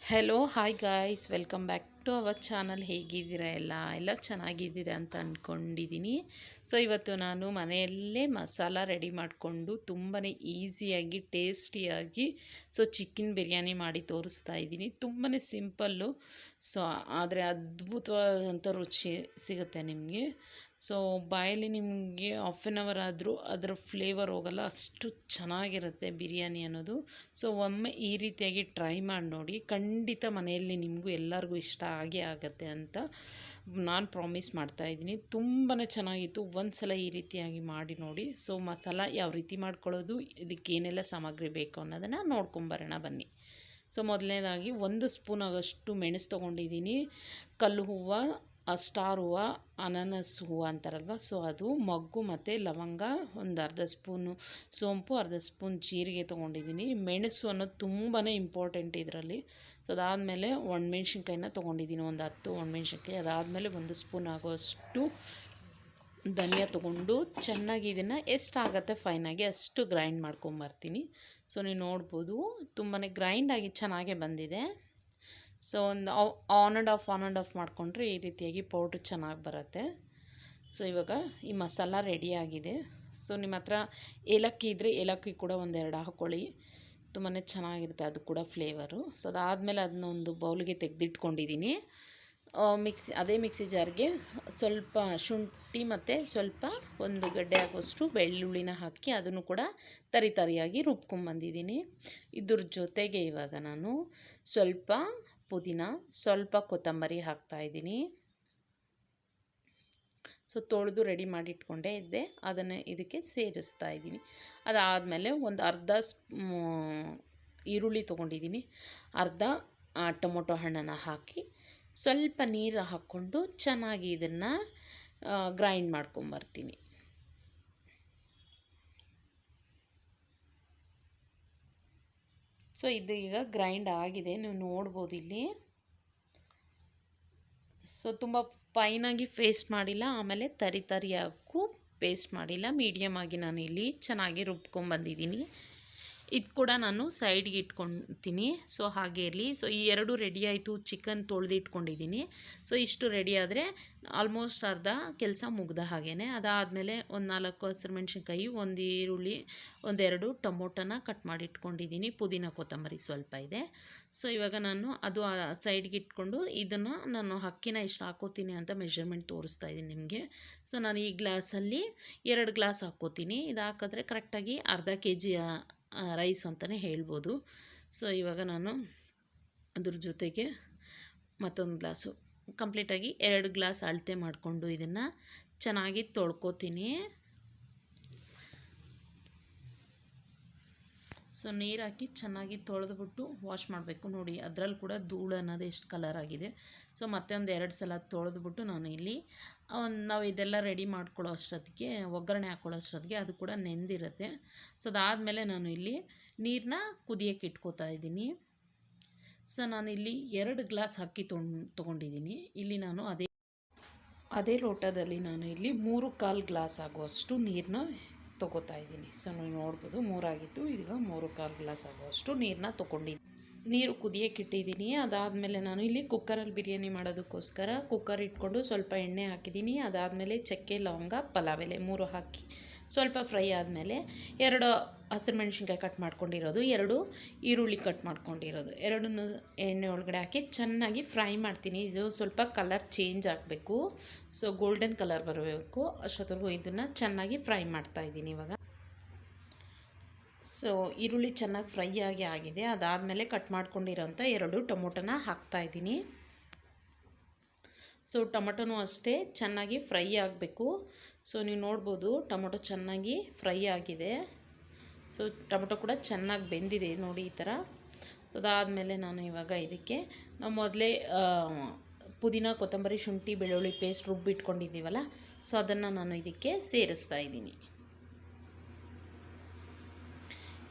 Hello hi guys, welcome back to our channel. ಹೇಗಿದ್ದೀರಾ? ಎಲ್ಲ ಚೆನ್ನಾಗಿದ್ದೀರಾ ಅಂತ ಅಂದ್ಕೊಂಡಿದ್ದೀನಿ. ಸೊ ಇವತ್ತು ನಾನು ಮನೆಯಲ್ಲೇ ಮಸಾಲ ರೆಡಿ ಮಾಡಿಕೊಂಡು ತುಂಬಾ ಈಸಿಯಾಗಿ ಟೇಸ್ಟಿಯಾಗಿ ಚಿಕನ್ ಬಿರಿಯಾನಿ ಮಾಡಿ ತೋರಿಸ್ತಾ ಇದ್ದೀನಿ. ತುಂಬಾ ಸಿಂಪಲ್ಲು, ಸೊ ಆದರೆ ಅದ್ಭುತವಾದಂಥ ರುಚಿ ಸಿಗುತ್ತೆ ನಿಮಗೆ. ಸೊ ಬಾಯಲ್ಲಿ ನಿಮಗೆ ಹಾಫ್ ಆನ್ ಅವರ್ ಆದರೂ ಅದರ ಫ್ಲೇವರ್ ಹೋಗಲ್ಲ, ಅಷ್ಟು ಚೆನ್ನಾಗಿರುತ್ತೆ ಬಿರಿಯಾನಿ ಅನ್ನೋದು. ಸೊ ಒಮ್ಮೆ ಈ ರೀತಿಯಾಗಿ ಟ್ರೈ ಮಾಡಿ ನೋಡಿ, ಖಂಡಿತ ಮನೆಯಲ್ಲಿ ನಿಮಗೂ ಎಲ್ಲರಿಗೂ ಇಷ್ಟ ಆಗೇ ಆಗುತ್ತೆ ಅಂತ ನಾನು ಪ್ರಾಮಿಸ್ ಮಾಡ್ತಾಯಿದ್ದೀನಿ. ತುಂಬಾ ಚೆನ್ನಾಗಿತ್ತು. ಒಂದು ಸಲ ಈ ರೀತಿಯಾಗಿ ಮಾಡಿ ನೋಡಿ. ಸೊ ಮಸಾಲ ಯಾವ ರೀತಿ ಮಾಡ್ಕೊಳ್ಳೋದು, ಇದಕ್ಕೆ ಏನೆಲ್ಲ ಸಾಮಗ್ರಿ ಬೇಕು ಅನ್ನೋದನ್ನು ನೋಡ್ಕೊಂಬರೋಣ ಬನ್ನಿ. ಸೊ ಮೊದಲನೇದಾಗಿ 1 ಸ್ಪೂನ್ ಆಗೋಷ್ಟು ಮೆಣಸು ತೊಗೊಂಡಿದ್ದೀನಿ. ಕಲ್ಲು ಹೂವು, ಸ್ಟಾರ್ ಹೂವು, ಅನಾನಸ್ ಹೂವು ಅಂತಾರಲ್ವ, ಸೊ ಅದು, ಮೊಗ್ಗು ಮತ್ತು ಲವಂಗ, ಒಂದು ಅರ್ಧ ಸ್ಪೂನು ಸೋಂಪು, ಅರ್ಧ ಸ್ಪೂನ್ ಜೀರಿಗೆ ತೊಗೊಂಡಿದ್ದೀನಿ. ಮೆಣಸು ಅನ್ನೋದು ತುಂಬಾ ಇಂಪಾರ್ಟೆಂಟ್ ಇದರಲ್ಲಿ. ಸೊ ಅದಾದಮೇಲೆ ಒಣಮೆಣ್ಸಿನ್ಕಾಯಿನ ತೊಗೊಂಡಿದ್ದೀನಿ, ಒಂದು 10 ಒಣಮೆಣ್ಸಿನ್ಕಾಯಿ. ಅದಾದಮೇಲೆ 1 ಸ್ಪೂನ್ ಆಗೋಷ್ಟು ಧನಿಯಾ ತೊಗೊಂಡು ಚೆನ್ನಾಗಿ ಇದನ್ನು ಎಷ್ಟಾಗುತ್ತೆ ಫೈನಾಗಿ ಅಷ್ಟು ಗ್ರೈಂಡ್ ಮಾಡ್ಕೊಂಬರ್ತೀನಿ. ಸೊ ನೀವು ನೋಡ್ಬೋದು ತುಂಬಾ ಗ್ರೈಂಡಾಗಿ ಚೆನ್ನಾಗೇ ಬಂದಿದೆ. ಸೊ ಒಂದು ಆನ್ ಆ್ಯಂಡ್ ಆಫ್ ಮಾಡಿಕೊಂಡ್ರೆ ಈ ರೀತಿಯಾಗಿ ಪೌಡ್ರ್ ಚೆನ್ನಾಗಿ ಬರುತ್ತೆ. ಸೊ ಇವಾಗ ಈ ಮಸಾಲ ರೆಡಿಯಾಗಿದೆ. ಸೊ ನಿಮ್ಮ ಹತ್ರ ಏಲಕ್ಕಿ ಇದ್ದರೆ ಏಲಕ್ಕಿ ಕೂಡ ಒಂದೆರಡು ಹಾಕ್ಕೊಳ್ಳಿ, ತುಂಬಾ ಚೆನ್ನಾಗಿರುತ್ತೆ ಅದು ಕೂಡ ಫ್ಲೇವರು. ಸೊ ಅದಾದಮೇಲೆ ಅದನ್ನ ಒಂದು ಬೌಲ್ಗೆ ತೆಗೆದಿಟ್ಕೊಂಡಿದ್ದೀನಿ. ಅದೇ ಮಿಕ್ಸಿ ಜಾರ್ಗೆ ಸ್ವಲ್ಪ ಶುಂಠಿ ಮತ್ತು ಸ್ವಲ್ಪ ಒಂದು ಗಡ್ಡೆ ಆಗೋಷ್ಟು ಬೆಳ್ಳುಳ್ಳಿನ ಹಾಕಿ ಅದನ್ನು ಕೂಡ ತರಿಯಾಗಿ ರುಬ್ಕೊಂಬಂದಿದ್ದೀನಿ. ಇದ್ರ ಜೊತೆಗೆ ಇವಾಗ ನಾನು ಸ್ವಲ್ಪ ಪುದೀನ, ಸ್ವಲ್ಪ ಕೊತ್ತಂಬರಿ ಹಾಕ್ತಾಯಿದ್ದೀನಿ. ಸೊ ತೊಳೆದು ರೆಡಿ ಮಾಡಿ ಇಟ್ಕೊಂಡೇ ಇದ್ದೆ, ಅದನ್ನು ಇದಕ್ಕೆ ಸೇರಿಸ್ತಾ ಇದ್ದೀನಿ. ಅದಾದಮೇಲೆ ಒಂದು ಅರ್ಧ ಈರುಳ್ಳಿ ತೊಗೊಂಡಿದ್ದೀನಿ, ಅರ್ಧ ಟೊಮೊಟೊ ಹಣ್ಣನ್ನು ಹಾಕಿ ಸ್ವಲ್ಪ ನೀರು ಹಾಕ್ಕೊಂಡು ಚೆನ್ನಾಗಿ ಇದನ್ನು ಗ್ರೈಂಡ್ ಮಾಡ್ಕೊಂಬರ್ತೀನಿ. ಸೊ ಇದು ಈಗ ಗ್ರೈಂಡ್ ಆಗಿದೆ, ನೀವು ನೋಡ್ಬೋದು ಇಲ್ಲಿ. ಸೊ ತುಂಬ ಫೈನಾಗಿ ಪೇಸ್ಟ್ ಮಾಡಿಲ್ಲ, ಆಮೇಲೆ ತರಿಯಾಗೂ ಪೇಸ್ಟ್ ಮಾಡಿಲ್ಲ, ಮೀಡಿಯಮ್ ಆಗಿ ನಾನು ಇಲ್ಲಿ ಚೆನ್ನಾಗಿ ರುಬ್ಕೊಂಬಂದಿದ್ದೀನಿ. ಇದು ಕೂಡ ನಾನು ಸೈಡ್ಗೆ ಇಟ್ಕೊತೀನಿ. ಸೊ ಹಾಗೆ ಇರಲಿ. ಸೊ ಈ ಎರಡು ರೆಡಿ ಆಯಿತು. ಚಿಕನ್ ತೊಳೆದು ಇಟ್ಕೊಂಡಿದ್ದೀನಿ. ಸೊ ಇಷ್ಟು ರೆಡಿ ಆದರೆ ಆಲ್ಮೋಸ್ಟ್ ಅರ್ಧ ಕೆಲಸ ಮುಗ್ದ ಹಾಗೇ. ಅದಾದಮೇಲೆ ಒಂದು 4 ಹಸಿರು ಮೆಣಸಿನ್ಕಾಯಿ, ಒಂದು ಈರುಳ್ಳಿ, ಒಂದೆರಡು ಟೊಮೊಟೊನ ಕಟ್ ಮಾಡಿ ಇಟ್ಕೊಂಡಿದ್ದೀನಿ. ಪುದೀನ ಕೊತ್ತಂಬರಿ ಸ್ವಲ್ಪ ಇದೆ. ಸೊ ಇವಾಗ ನಾನು ಅದು ಸೈಡ್ಗೆ ಇಟ್ಕೊಂಡು ಇದನ್ನು ನಾನು ಅಕ್ಕಿನ ಎಷ್ಟು ಹಾಕೋತೀನಿ ಅಂತ ಮೆಷರ್ಮೆಂಟ್ ತೋರಿಸ್ತಾ ಇದ್ದೀನಿ ನಿಮಗೆ. ಸೊ ನಾನು ಈ ಗ್ಲಾಸಲ್ಲಿ 2 ಗ್ಲಾಸ್ ಹಾಕ್ಕೋತೀನಿ. ಇದು ಹಾಕಿದ್ರೆ ಕರೆಕ್ಟಾಗಿ ಅರ್ಧ kg ರೈಸ್ ಅಂತಲೇ ಹೇಳ್ಬೋದು. ಸೊ ಇವಾಗ ನಾನು ಅದ್ರ ಜೊತೆಗೆ ಮತ್ತೊಂದು ಗ್ಲಾಸು ಕಂಪ್ಲೀಟಾಗಿ 2 ಗ್ಲಾಸ್ ಅಳತೆ ಮಾಡಿಕೊಂಡು ಇದನ್ನು ಚೆನ್ನಾಗಿ ತೊಳ್ಕೊತೀನಿ. ಸೊ ನೀರು ಹಾಕಿ ಚೆನ್ನಾಗಿ ತೊಳೆದ್ಬಿಟ್ಟು ವಾಶ್ ಮಾಡಬೇಕು. ನೋಡಿ ಅದರಲ್ಲಿ ಕೂಡ ಧೂಳು ಅನ್ನೋದು ಎಷ್ಟು ಕಲರ್ ಆಗಿದೆ. ಸೊ ಮತ್ತೆ ಒಂದು 2 ಸಲ ತೊಳೆದ್ಬಿಟ್ಟು ನಾನು ಇಲ್ಲಿ ನಾವು ಇದೆಲ್ಲ ರೆಡಿ ಮಾಡ್ಕೊಳ್ಳೋ ಅಷ್ಟೊತ್ತಿಗೆ, ಒಗ್ಗರಣೆ ಹಾಕ್ಕೊಳ್ಳೋ ಅಷ್ಟೊತ್ತಿಗೆ ಅದು ಕೂಡ ನೆಂದಿರುತ್ತೆ. ಸೊ ಅದಾದಮೇಲೆ ನಾನು ಇಲ್ಲಿ ನೀರನ್ನ ಕುದಿಯೋಕ್ಕೆ ಇಟ್ಕೋತಾ ಇದ್ದೀನಿ. ಸೊ ನಾನಿಲ್ಲಿ 2 ಗ್ಲಾಸ್ ಅಕ್ಕಿ ತೊಗೊಂಡಿದ್ದೀನಿ. ಇಲ್ಲಿ ನಾನು ಅದೇ ಲೋಟದಲ್ಲಿ ನಾನು ಇಲ್ಲಿ 3/4 ಗ್ಲಾಸ್ ಆಗುವಷ್ಟು ನೀರನ್ನ ತೊಗೋತಾ ಇದ್ದೀನಿ. ಸೊ ನೀವು ನೋಡ್ಬೋದು 3 ಆಗಿತ್ತು, ಈಗ 3/4 ಗ್ಲಾಸ್ ಆಗುವಷ್ಟು ನೀರನ್ನ ತೊಗೊಂಡಿದ್ದೀನಿ. ನೀರು ಕುದಿಯೋಕ್ಕೆ ಇಟ್ಟಿದ್ದೀನಿ. ಅದಾದಮೇಲೆ ನಾನು ಇಲ್ಲಿ ಕುಕ್ಕರಲ್ಲಿ ಬಿರಿಯಾನಿ ಮಾಡೋದಕ್ಕೋಸ್ಕರ ಕುಕ್ಕರ್ ಇಟ್ಕೊಂಡು ಸ್ವಲ್ಪ ಎಣ್ಣೆ ಹಾಕಿದ್ದೀನಿ. ಅದಾದಮೇಲೆ ಚಕ್ಕೆ, ಲವಂಗ, ಪಲಾವ್ ಎಲೆ 3 ಹಾಕಿ ಸ್ವಲ್ಪ ಫ್ರೈ ಆದಮೇಲೆ 2 ಹಸಿರು ಮೆಣಸಿನ್ಕಾಯಿ ಕಟ್ ಮಾಡ್ಕೊಂಡಿರೋದು, 2 ಈರುಳ್ಳಿ ಕಟ್ ಮಾಡ್ಕೊಂಡಿರೋದು, ಎರಡನ್ನೂ ಎಣ್ಣೆ ಒಳಗಡೆ ಹಾಕಿ ಚೆನ್ನಾಗಿ ಫ್ರೈ ಮಾಡ್ತೀನಿ. ಇದು ಸ್ವಲ್ಪ ಕಲರ್ ಚೇಂಜ್ ಆಗಬೇಕು. ಸೊ ಗೋಲ್ಡನ್ ಕಲರ್ ಬರಬೇಕು, ಅಷ್ಟೊತ್ತವರೆಗೂ ಇದನ್ನು ಚೆನ್ನಾಗಿ ಫ್ರೈ ಮಾಡ್ತಾಯಿದ್ದೀನಿ. ಇವಾಗ ಸೊ ಈರುಳ್ಳಿ ಚೆನ್ನಾಗಿ ಫ್ರೈ ಆಗಿದೆ. ಅದಾದಮೇಲೆ ಕಟ್ ಮಾಡ್ಕೊಂಡಿರೋಂಥ 2 ಟೊಮೊಟೊನ ಹಾಕ್ತಾಯಿದ್ದೀನಿ. ಸೊ ಟೊಮೊಟೊನೂ ಅಷ್ಟೇ ಚೆನ್ನಾಗಿ ಫ್ರೈ ಆಗಬೇಕು. ಸೊ ನೀವು ನೋಡ್ಬೋದು ಟೊಮೊಟೊ ಚೆನ್ನಾಗಿ ಫ್ರೈ ಆಗಿದೆ. ಸೊ ಟೊಮೊಟೊ ಕೂಡ ಚೆನ್ನಾಗಿ ಬೆಂದಿದೆ ನೋಡಿ ಈ ಥರ. ಸೊ ಅದಾದಮೇಲೆ ನಾನು ಇವಾಗ ಇದಕ್ಕೆ ನಾವು ಮೊದಲೇ ಪುದೀನ, ಕೊತ್ತಂಬರಿ, ಶುಂಠಿ, ಬೆಳ್ಳುಳ್ಳಿ ಪೇಸ್ಟ್ ರುಬ್ಬಿಟ್ಕೊಂಡಿದ್ದೀವಲ್ಲ, ಸೊ ಅದನ್ನು ನಾನು ಇದಕ್ಕೆ ಸೇರಿಸ್ತಾ ಇದ್ದೀನಿ.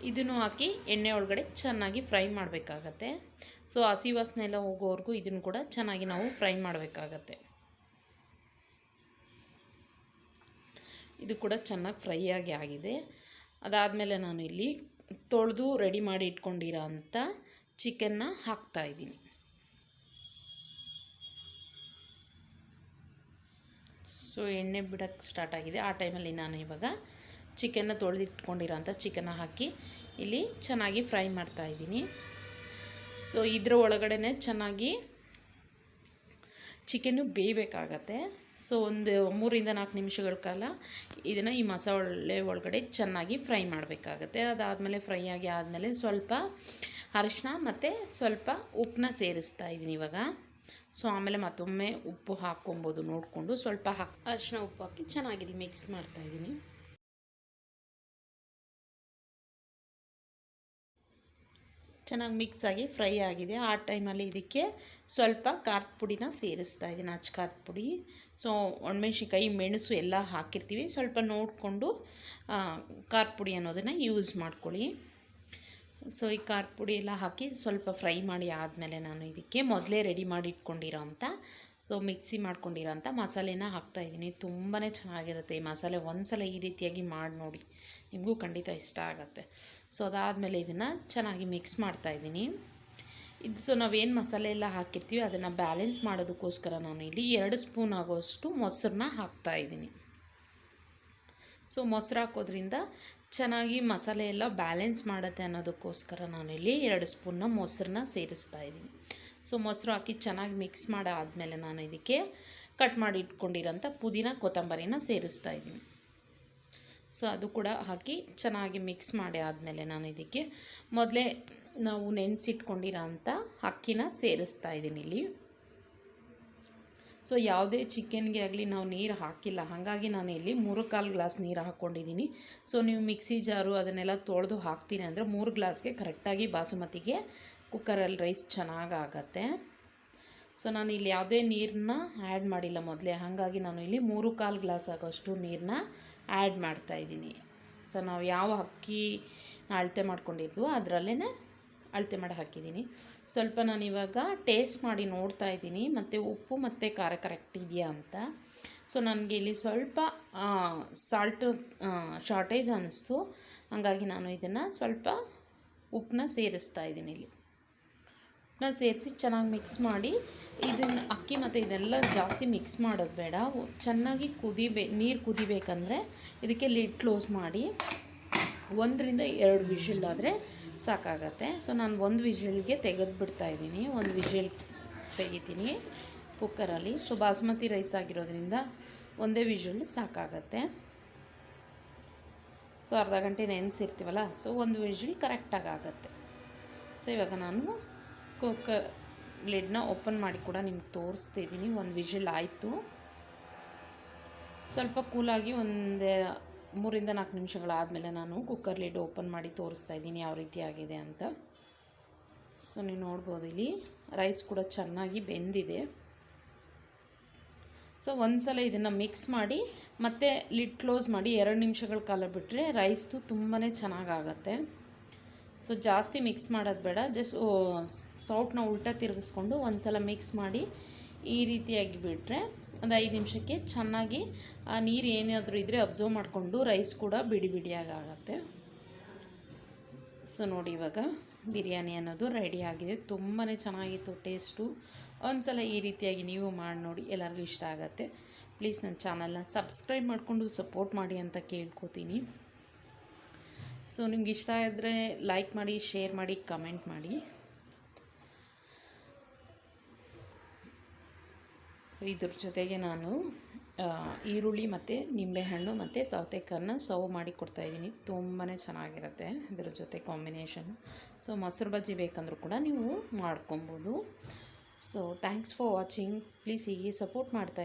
ಇದನ್ನು ಹಾಕಿ ಎಣ್ಣೆ ಒಳಗಡೆ ಚೆನ್ನಾಗಿ ಫ್ರೈ ಮಾಡಬೇಕಾಗತ್ತೆ. ಸೊ ಹಸಿ ವಾಸನೆ ಎಲ್ಲ ಹೋಗೋವರೆಗೂ ಇದನ್ನು ಕೂಡ ಚೆನ್ನಾಗಿ ನಾವು ಫ್ರೈ ಮಾಡಬೇಕಾಗತ್ತೆ. ಇದು ಕೂಡ ಚೆನ್ನಾಗಿ ಫ್ರೈ ಆಗಿದೆ. ಅದಾದಮೇಲೆ ನಾನು ಇಲ್ಲಿ ತೊಳೆದು ರೆಡಿ ಮಾಡಿ ಇಟ್ಕೊಂಡಿರೋ ಅಂಥ ಚಿಕನ್ನ ಹಾಕ್ತಾಯಿದ್ದೀನಿ. ಸೊ ಎಣ್ಣೆ ಬಿಡೋಕ್ಕೆ ಸ್ಟಾರ್ಟ್ ಆಗಿದೆ. ಆ ಟೈಮಲ್ಲಿ ನಾನು ಇವಾಗ ಚಿಕನ್ನ ತೊಳೆದಿಟ್ಕೊಂಡಿರೋಂಥ ಚಿಕನ್ನ ಹಾಕಿ ಇಲ್ಲಿ ಚೆನ್ನಾಗಿ ಫ್ರೈ ಮಾಡ್ತಾಯಿದ್ದೀನಿ. ಸೊ ಇದರ ಒಳಗಡೆ ಚೆನ್ನಾಗಿ ಚಿಕನ್ನು ಬೇಯಬೇಕಾಗತ್ತೆ. ಸೊ ಒಂದು 3-4 ನಿಮಿಷಗಳ ಕಾಲ ಇದನ್ನು ಈ ಮಸಾಲೆ ಒಳಗಡೆ ಚೆನ್ನಾಗಿ ಫ್ರೈ ಮಾಡಬೇಕಾಗತ್ತೆ. ಅದಾದಮೇಲೆ ಫ್ರೈ ಆದಮೇಲೆ ಸ್ವಲ್ಪ ಅರಿಶಿನ ಮತ್ತು ಸ್ವಲ್ಪ ಉಪ್ಪನ್ನ ಸೇರಿಸ್ತಾ ಇದ್ದೀನಿ ಇವಾಗ. ಸೊ ಆಮೇಲೆ ಮತ್ತೊಮ್ಮೆ ಉಪ್ಪು ಹಾಕ್ಕೊಬೋದು ನೋಡಿಕೊಂಡು, ಸ್ವಲ್ಪ ಅರಿಶಿನ ಉಪ್ಪು ಹಾಕಿ ಚೆನ್ನಾಗಿ ಮಿಕ್ಸ್ ಮಾಡ್ತಾಯಿದ್ದೀನಿ. ಚೆನ್ನಾಗಿ ಮಿಕ್ಸ್ ಆಗಿ ಫ್ರೈ ಆಗಿದೆ. ಆ ಟೈಮಲ್ಲಿ ಇದಕ್ಕೆ ಸ್ವಲ್ಪ ಖಾರದ ಪುಡಿನ ಸೇರಿಸ್ತಾ ಇದ್ದೀನಿ, ಅಚ್ಚ ಖಾರದ ಪುಡಿ. ಸೊ ಒಣಮೆಣ್ಸಿನ್ಕಾಯಿ, ಮೆಣಸು ಎಲ್ಲ ಹಾಕಿರ್ತೀವಿ, ಸ್ವಲ್ಪ ನೋಡಿಕೊಂಡು ಖಾರದ ಪುಡಿ ಅನ್ನೋದನ್ನು ಯೂಸ್ ಮಾಡ್ಕೊಳ್ಳಿ. ಸೊ ಈ ಖಾರದ ಪುಡಿ ಎಲ್ಲ ಹಾಕಿ ಸ್ವಲ್ಪ ಫ್ರೈ ಮಾಡಿ ಆದಮೇಲೆ ನಾನು ಇದಕ್ಕೆ ಮೊದಲೇ ರೆಡಿ ಮಾಡಿ ಇಟ್ಕೊಂಡಿರೋ ಅಂಥ ಮಿಕ್ಸಿ ಮಾಡ್ಕೊಂಡಿರೋಂಥ ಮಸಾಲೆನ ಹಾಕ್ತಾಯಿದ್ದೀನಿ. ತುಂಬಾ ಚೆನ್ನಾಗಿರುತ್ತೆ ಈ ಮಸಾಲೆ. ಒಂದ್ಸಲ ಈ ರೀತಿಯಾಗಿ ಮಾಡಿ ನೋಡಿ, ನಿಮಗೂ ಖಂಡಿತ ಇಷ್ಟ ಆಗುತ್ತೆ. ಸೊ ಅದಾದಮೇಲೆ ಇದನ್ನು ಚೆನ್ನಾಗಿ ಮಿಕ್ಸ್ ಮಾಡ್ತಾಯಿದ್ದೀನಿ. ಇದು ಸೊ ನಾವೇನು ಮಸಾಲೆ ಎಲ್ಲ ಹಾಕಿರ್ತೀವಿ ಅದನ್ನು ಬ್ಯಾಲೆನ್ಸ್ ಮಾಡೋದಕ್ಕೋಸ್ಕರ ನಾನು ಇಲ್ಲಿ 2 ಸ್ಪೂನ್ ಆಗೋಷ್ಟು ಮೊಸರನ್ನ ಹಾಕ್ತಾಯಿದ್ದೀನಿ. ಸೊ ಮೊಸರು ಹಾಕೋದ್ರಿಂದ ಚೆನ್ನಾಗಿ ಮಸಾಲೆ ಎಲ್ಲ ಬ್ಯಾಲೆನ್ಸ್ ಮಾಡುತ್ತೆ ಅನ್ನೋದಕ್ಕೋಸ್ಕರ ನಾನಿಲ್ಲಿ 2 ಸ್ಪೂನ್ನ ಮೊಸರನ್ನ ಸೇರಿಸ್ತಾ ಇದ್ದೀನಿ. ಸೊ ಮೊಸರು ಹಾಕಿ ಚೆನ್ನಾಗಿ ಮಿಕ್ಸ್ ಮಾಡಾದಮೇಲೆ ನಾನು ಇದಕ್ಕೆ ಕಟ್ ಮಾಡಿ ಇಟ್ಕೊಂಡಿರೋಂಥ ಪುದೀನ, ಕೊತ್ತಂಬರಿನ ಸೇರಿಸ್ತಾ ಇದ್ದೀನಿ. ಸೊ ಅದು ಕೂಡ ಹಾಕಿ ಚೆನ್ನಾಗಿ ಮಿಕ್ಸ್ ಮಾಡಿ ಆದಮೇಲೆ ನಾನು ಇದಕ್ಕೆ ಮೊದಲೇ ನಾವು ನೆನೆಸಿಟ್ಕೊಂಡಿರೋ ಅಂಥ ಅಕ್ಕಿನ ಸೇರಿಸ್ತಾ ಇದ್ದೀನಿ ಇಲ್ಲಿ. ಸೊ ಯಾವುದೇ ಚಿಕನ್ಗೆ ಆಗಲಿ ನಾವು ನೀರು ಹಾಕಿಲ್ಲ, ಹಾಗಾಗಿ ನಾನು ಇಲ್ಲಿ 3/4 ಗ್ಲಾಸ್ ನೀರು ಹಾಕ್ಕೊಂಡಿದ್ದೀನಿ. ಸೊ ನೀವು ಮಿಕ್ಸಿ ಜಾರು ಅದನ್ನೆಲ್ಲ ತೊಳೆದು ಹಾಕ್ತೀನಿ ಅಂದರೆ 3 ಗ್ಲಾಸ್ಗೆ ಕರೆಕ್ಟಾಗಿ ಬಾಸುಮತಿಗೆ ಕುಕ್ಕರಲ್ಲಿ ರೈಸ್ ಚೆನ್ನಾಗಾಗತ್ತೆ. ಸೊ ನಾನು ಇಲ್ಲಿ ಯಾವುದೇ ನೀರನ್ನ ಆ್ಯಡ್ ಮಾಡಿಲ್ಲ ಮೊದಲೇ, ಹಾಗಾಗಿ ನಾನು ಇಲ್ಲಿ 3/4 ಗ್ಲಾಸ್ ಆಗೋಷ್ಟು ನೀರನ್ನ ಆ್ಯಡ್ ಮಾಡ್ತಾಯಿದ್ದೀನಿ. ಸೊ ನಾವು ಯಾವ ಅಕ್ಕಿ ಅಳತೆ ಮಾಡ್ಕೊಂಡಿದ್ವೋ ಅದರಲ್ಲೇ ಅಳತೆ ಮಾಡಿ ಹಾಕಿದ್ದೀನಿ. ಸ್ವಲ್ಪ ನಾನು ಇವಾಗ ಟೇಸ್ಟ್ ಮಾಡಿ ನೋಡ್ತಾ ಇದ್ದೀನಿ ಮತ್ತು ಉಪ್ಪು ಮತ್ತು ಖಾರ ಕರೆಕ್ಟ್ ಇದೆಯಾ ಅಂತ. ಸೊ ನನಗೆ ಇಲ್ಲಿ ಸ್ವಲ್ಪ ಸಾಲ್ಟು ಶಾರ್ಟೇಜ್ ಅನ್ನಿಸ್ತು, ಹಾಗಾಗಿ ನಾನು ಇದನ್ನು ಸ್ವಲ್ಪ ಉಪ್ಪನ್ನ ಸೇರಿಸ್ತಾ ಇದ್ದೀನಿ. ಇಲ್ಲಿ ಉಪ್ಪನ್ನ ಸೇರಿಸಿ ಚೆನ್ನಾಗಿ ಮಿಕ್ಸ್ ಮಾಡಿ, ಇದನ್ನು ಅಕ್ಕಿ ಮತ್ತು ಇದೆಲ್ಲ ಜಾಸ್ತಿ ಮಿಕ್ಸ್ ಮಾಡೋದು ಬೇಡ. ಚೆನ್ನಾಗಿ ನೀರು ಕುದಿಬೇಕಂದ್ರೆ ಇದಕ್ಕೆ ಲಿಡ್ ಕ್ಲೋಸ್ ಮಾಡಿ 1-2 ವಿಷಿಲ್ ಆದರೆ ಸಾಕಾಗತ್ತೆ. ಸೊ ನಾನು 1 ವಿಷಿಲ್ಗೆ ತೆಗೆದುಬಿಡ್ತಾಯಿದ್ದೀನಿ, 1 ವಿಷಿಲ್ ತೆಗಿತೀನಿ ಕುಕ್ಕರಲ್ಲಿ. ಸೊ ಬಾಸುಮತಿ ರೈಸ್ ಆಗಿರೋದ್ರಿಂದ 1 ವಿಷಿಲ್ ಸಾಕಾಗತ್ತೆ. ಸೊ ಅರ್ಧ ಗಂಟೆ ನೆನೆಸಿರ್ತೀವಲ್ಲ, ಸೊ 1 ವಿಷಿಲ್ ಕರೆಕ್ಟಾಗಿ ಆಗುತ್ತೆ. ಸೊ ಇವಾಗ ನಾನು ಕುಕ್ಕರ್ ಲಿಡ್ನ ಓಪನ್ ಮಾಡಿ ಕೂಡ ನಿಮ್ಗೆ ತೋರಿಸ್ತಿದ್ದೀನಿ. 1 ವಿಷಿಲ್ ಆಯಿತು. ಸ್ವಲ್ಪ ಕೂಲಾಗಿ 3-4 ನಿಮಿಷಗಳಾದಮೇಲೆ ನಾನು ಕುಕ್ಕರ್ ಲಿಡ್ ಓಪನ್ ಮಾಡಿ ತೋರಿಸ್ತಾ ಇದ್ದೀನಿ ಯಾವ ರೀತಿ ಆಗಿದೆ ಅಂತ. ಸೊ ನೀವು ನೋಡ್ಬೋದು ಇಲ್ಲಿ ರೈಸ್ ಕೂಡ ಚೆನ್ನಾಗಿ ಬೆಂದಿದೆ. ಸೊ ಒಂದ್ಸಲ ಇದನ್ನು ಮಿಕ್ಸ್ ಮಾಡಿ ಮತ್ತೆ ಲಿಡ್ ಕ್ಲೋಸ್ ಮಾಡಿ 2 ನಿಮಿಷಗಳ ಕಾಲ ಬಿಟ್ಟರೆ ರೈಸ್ದು ತುಂಬಾ ಚೆನ್ನಾಗಾಗತ್ತೆ. ಸೊ ಜಾಸ್ತಿ ಮಿಕ್ಸ್ ಮಾಡೋದು ಬೇಡ, ಜಸ್ಟ್ ಸೌಟನ್ನ ಉಲ್ಟಾ ತಿರುಗಿಸ್ಕೊಂಡು ಒಂದು ಸಲ ಮಿಕ್ಸ್ ಮಾಡಿ ಈ ರೀತಿಯಾಗಿ ಬಿಟ್ಟರೆ ಒಂದು 5 ನಿಮಿಷಕ್ಕೆ ಚೆನ್ನಾಗಿ ಆ ನೀರು ಏನಾದರೂ ಇದ್ದರೆ ಅಬ್ಸರ್ವ್ ಮಾಡಿಕೊಂಡು ರೈಸ್ ಕೂಡ ಬಿಡಿ ಬಿಡಿಯಾಗಿ ಆಗುತ್ತೆ. ಸೊ ನೋಡಿ ಇವಾಗ ಬಿರಿಯಾನಿ ಅನ್ನೋದು ರೆಡಿ ಆಗಿದೆ. ತುಂಬಾ ಚೆನ್ನಾಗಿತ್ತು ಟೇಸ್ಟು. ಒಂದು ಸಲ ಈ ರೀತಿಯಾಗಿ ನೀವು ಮಾಡಿ ನೋಡಿ, ಎಲ್ಲರಿಗೂ ಇಷ್ಟ ಆಗುತ್ತೆ. ಪ್ಲೀಸ್ ನನ್ನ ಚಾನಲ್ನ ಸಬ್ಸ್ಕ್ರೈಬ್ ಮಾಡಿಕೊಂಡು ಸಪೋರ್ಟ್ ಮಾಡಿ ಅಂತ ಕೇಳ್ಕೊತೀನಿ. ಸೊ ನಿಮ್ಗೆ ಇಷ್ಟ ಆದರೆ ಲೈಕ್ ಮಾಡಿ, ಶೇರ್ ಮಾಡಿ, ಕಮೆಂಟ್ ಮಾಡಿ. ಇದ್ರ ಜೊತೆಗೆ ನಾನು ಈರುಳ್ಳಿ ಮತ್ತು ನಿಂಬೆಹಣ್ಣು ಮತ್ತು ಸೌತೆಕಾಯನ್ನ ಸರ್ವ್ ಮಾಡಿ ಕೊಡ್ತಾಯಿದ್ದೀನಿ. ತುಂಬಾ ಚೆನ್ನಾಗಿರುತ್ತೆ ಇದ್ರ ಜೊತೆ ಕಾಂಬಿನೇಷನ್. ಸೊ ಮೊಸರು ಬಜ್ಜಿ ಬೇಕಂದ್ರೂ ಕೂಡ ನೀವು ಮಾಡ್ಕೊಬೋದು. So thanks for watching. Please ಹೀಗೆ ಸಪೋರ್ಟ್ ಮಾಡ್ತಾ